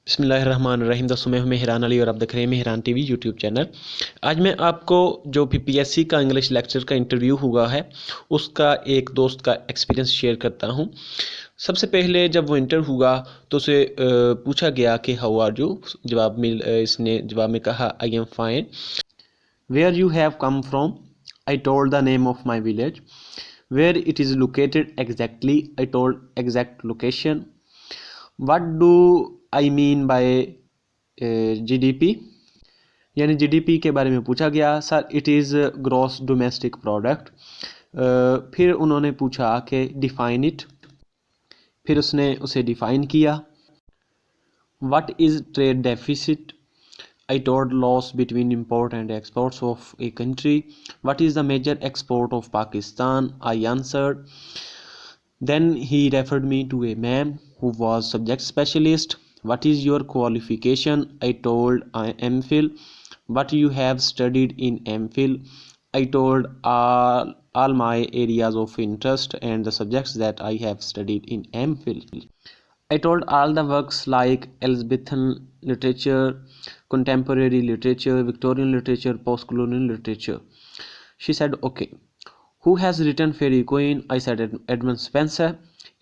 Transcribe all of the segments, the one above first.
बिस्मिल्लाहिर्रहमानिर्रहीम। दोस्तों, मैं हूं मेहरान अली और आप देख रहे हैं मेहरान टीवी यूट्यूब चैनल। आज मैं आपको जो पीपीएससी का इंग्लिश लेक्चर का इंटरव्यू हुआ है उसका एक दोस्त का एक्सपीरियंस शेयर करता हूं। सबसे पहले जब वो इंटर हुआ तो उसे पूछा गया कि हाउ आर यू। इसने जवाब में कहा I am fine. Where you have come from? I told the name of my village. Where it is located exactly? I told exact location. What do I mean by GDP, यानी GDP के बारे में पूछा गया। Sir, it is gross domestic product. फिर उन्होंने पूछा कि डिफाइन इट। फिर उसने उसे डिफाइन किया। What is trade deficit? I told loss between import and exports of a country. What is the major export of Pakistan? I answered. Then he referred me to a man who was subject specialist. What is your qualification? I told I MPhil. What you have studied in MPhil? I told all my areas of interest and the subjects that I have studied in MPhil. I told all the works like Elizabethan literature, contemporary literature, Victorian literature, post-colonial literature. She said, okay. Who has written Fairy Queen? I said Edmund Spenser.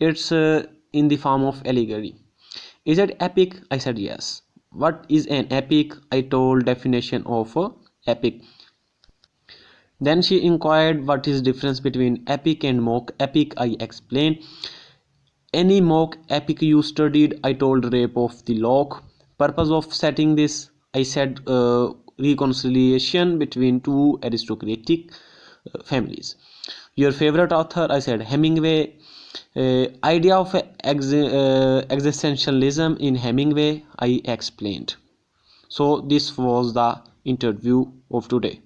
It's in the form of allegory. Is it epic? I said yes. What is an epic? I told definition of epic. Then she inquired what is difference between epic and mock epic. I explained. Any mock epic you studied? I told Rape of the Lock. Purpose of setting this? I said reconciliation between two aristocratic families. Your favorite author? I said Hemingway. Idea of existentialism in Hemingway? I explained. So this was the interview of today.